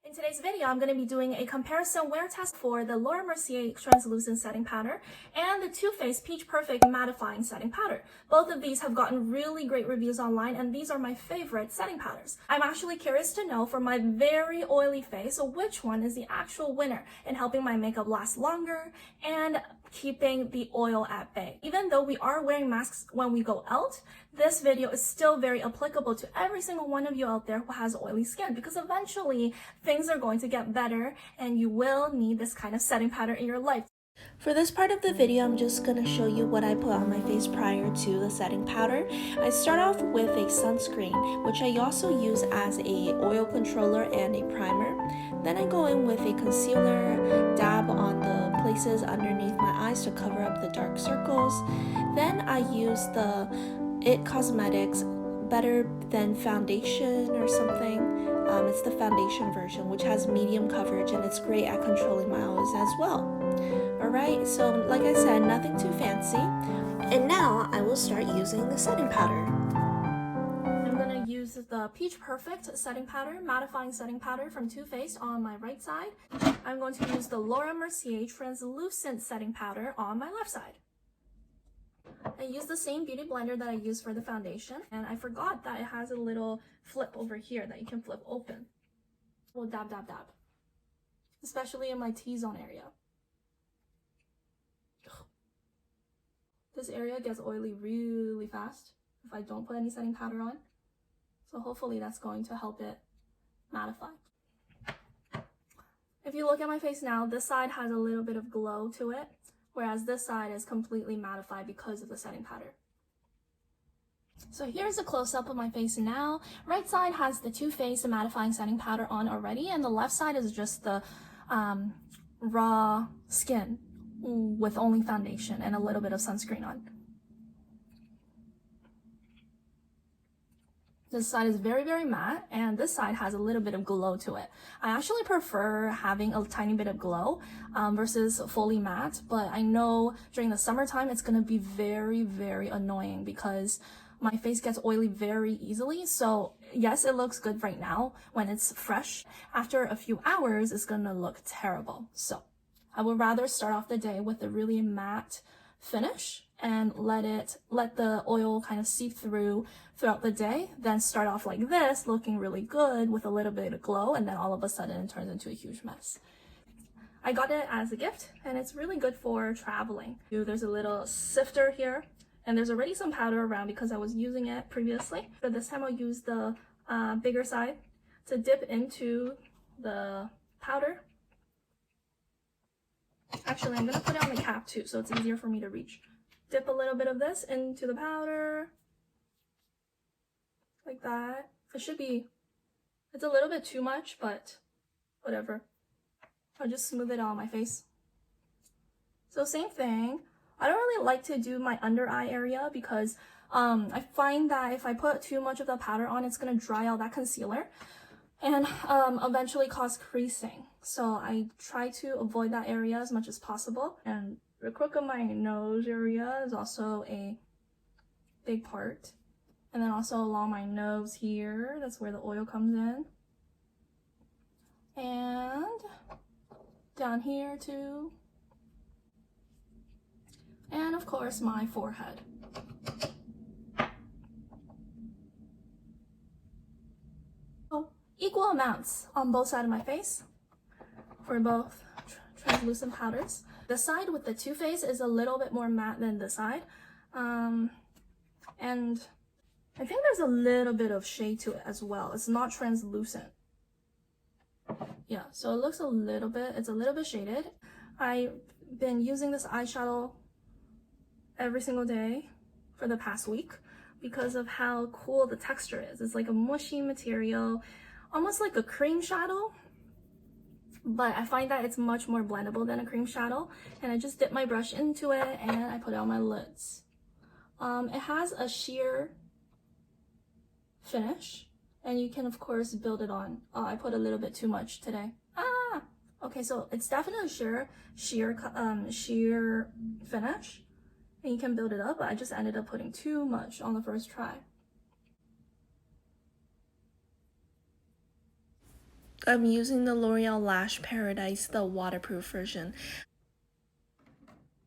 In today's video, I'm going to be doing a comparison wear test for the Laura Mercier Translucent Setting Powder and the Too Faced Peach Perfect Mattifying Setting Powder. Both of these have gotten really great reviews online, and these are my favorite setting powders. I'm actually curious to know for my very oily face, which one is the actual winner in helping my makeup last longer and keeping the oil at bay. Even though we are wearing masks when we go out, this video is still very applicable to every single one of you out there who has oily skin, because eventually things are going to get better and you will need this kind of setting powder in your life. For this part of the video, I'm just going to show you what I put on my face prior to the setting powder. I start off with a sunscreen, which I also use as a oil controller and a primer. Then I go in with a concealer, dab on the places underneath my eyes to cover up the dark circles. Then I use the IT Cosmetics Better Than Foundation or something. It's the foundation version, which has medium coverage, and it's great at controlling my oils as well. Alright, so like I said, nothing too fancy. And now I will start using the setting powder. I'm going to use the Peach Perfect setting powder, mattifying setting powder from Too Faced on my right side. I'm going to use the Laura Mercier Translucent setting powder on my left side. I use the same beauty blender that I use for the foundation, and I forgot that it has a little flip over here that you can flip open. We'll dab, dab, dab. Especially in my T-zone area. This area gets oily really fast if I don't put any setting powder on. So hopefully that's going to help it mattify. If you look at my face now, this side has a little bit of glow to it, whereas this side is completely mattified because of the setting powder. So here's a close-up of my face now. Right side has the Too Faced mattifying setting powder on already, and the left side is just the raw skin with only foundation and a little bit of sunscreen on. This side is very, very matte, and this side has a little bit of glow to it. I actually prefer having a tiny bit of glow versus fully matte, but I know during the summertime it's going to be very, very annoying because my face gets oily very easily. So yes, it looks good right now when it's fresh. After a few hours, it's going to look terrible. So I would rather start off the day with a really matte finish and let the oil kind of seep throughout the day, then start off like this, looking really good with a little bit of glow, and then all of a sudden it turns into a huge mess. I got it as a gift, and it's really good for traveling. There's a little sifter here, and there's already some powder around because I was using it previously, but this time I'll use the bigger side to dip into the powder. Actually, I'm going to put it on the cap too, so it's easier for me to reach. Dip a little bit of this into the powder, like that. It's a little bit too much, but whatever. I'll just smooth it on my face. So same thing. I don't really like to do my under eye area because I find that if I put too much of the powder on, it's going to dry out that concealer and eventually cause creasing. So I try to avoid that area as much as possible. And the crook of my nose area is also a big part. And then also along my nose here, that's where the oil comes in. And down here too. And of course my forehead. So equal amounts on both sides of my face for both translucent powders. The side with the Too Faced is a little bit more matte than this side. And I think there's a little bit of shade to it as well. It's not translucent. Yeah, so it looks it's a little bit shaded. I've been using this eyeshadow every single day for the past week because of how cool the texture is. It's like a mushy material, almost like a cream shadow. But I find that it's much more blendable than a cream shadow, and I just dip my brush into it and I put it on my lids. It has a sheer finish, and you can of course build it on. I put a little bit too much today. Okay, so it's definitely sheer finish, and you can build it up, but I just ended up putting too much on the first try. I'm using the L'Oreal Lash Paradise, the waterproof version.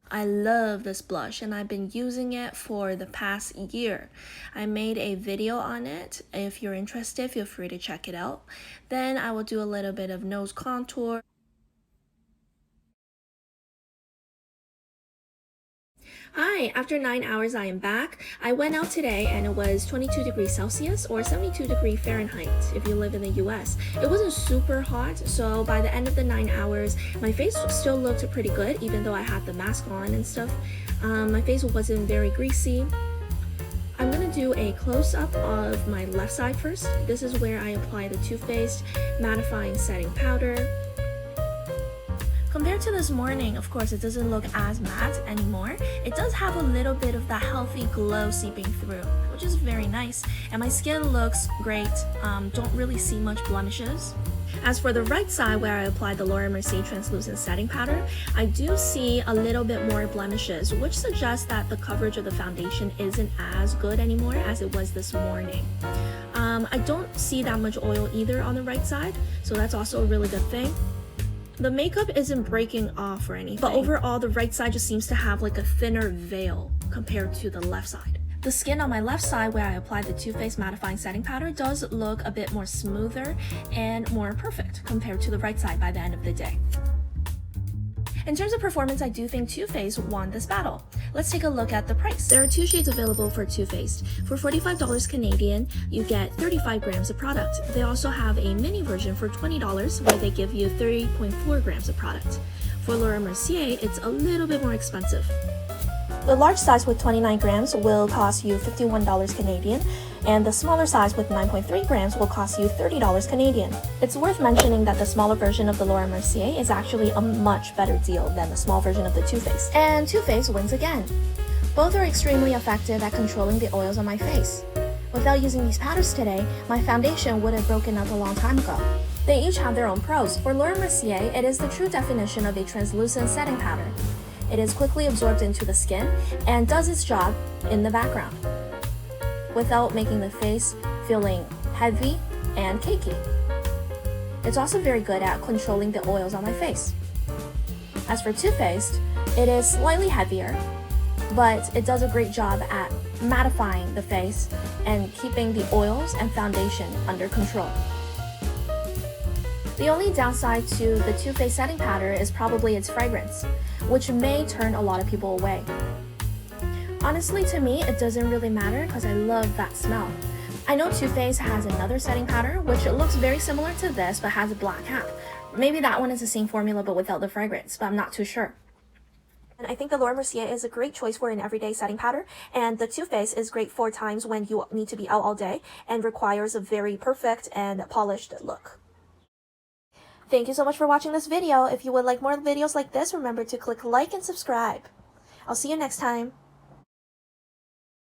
I love this blush and I've been using it for the past year. I made a video on it. If you're interested, feel free to check it out. Then I will do a little bit of nose contour. Hi, after 9 hours I am back. I went out today and it was 22 degrees Celsius or 72 degrees Fahrenheit if you live in the US. It wasn't super hot, so by the end of the 9 hours, my face still looked pretty good even though I had the mask on and stuff. My face wasn't very greasy. I'm gonna do a close-up of my left side first. This is where I apply the Too Faced Mattifying Setting Powder. Compared to this morning, of course, it doesn't look as matte anymore. It does have a little bit of that healthy glow seeping through, which is very nice. And my skin looks great. Don't really see much blemishes. As for the right side where I applied the Laura Mercier Translucent Setting Powder, I do see a little bit more blemishes, which suggests that the coverage of the foundation isn't as good anymore as it was this morning. I don't see that much oil either on the right side, so that's also a really good thing. The makeup isn't breaking off or anything, but overall the right side just seems to have like a thinner veil compared to the left side. The skin on my left side where I applied the Too Faced Mattifying Setting Powder does look a bit more smoother and more perfect compared to the right side by the end of the day. In terms of performance, I do think Too Faced won this battle. Let's take a look at the price. There are two shades available for Too Faced. For $45 Canadian, you get 35 grams of product. They also have a mini version for $20 where they give you 30.4 grams of product. For Laura Mercier, it's a little bit more expensive. The large size with 29 grams will cost you $51 Canadian, and the smaller size with 9.3 grams will cost you $30 Canadian. It's worth mentioning that the smaller version of the Laura Mercier is actually a much better deal than the small version of the Too Faced. And Too Faced wins again. Both are extremely effective at controlling the oils on my face. Without using these powders today, my foundation would have broken up a long time ago. They each have their own pros. For Laura Mercier, it is the true definition of a translucent setting powder. It is quickly absorbed into the skin and does its job in the background without making the face feeling heavy and cakey. It's also very good at controlling the oils on my face. As for Too Faced, it is slightly heavier, but it does a great job at mattifying the face and keeping the oils and foundation under control. The only downside to the Too Faced setting powder is probably its fragrance, which may turn a lot of people away. Honestly, to me, it doesn't really matter because I love that smell. I know Too Faced has another setting powder, which looks very similar to this but has a black cap. Maybe that one is the same formula but without the fragrance, but I'm not too sure. And I think the Laura Mercier is a great choice for an everyday setting powder, and the Too Faced is great for times when you need to be out all day and requires a very perfect and polished look. Thank you so much for watching this video. If you would like more videos like this, remember to click like and subscribe. I'll see you next time.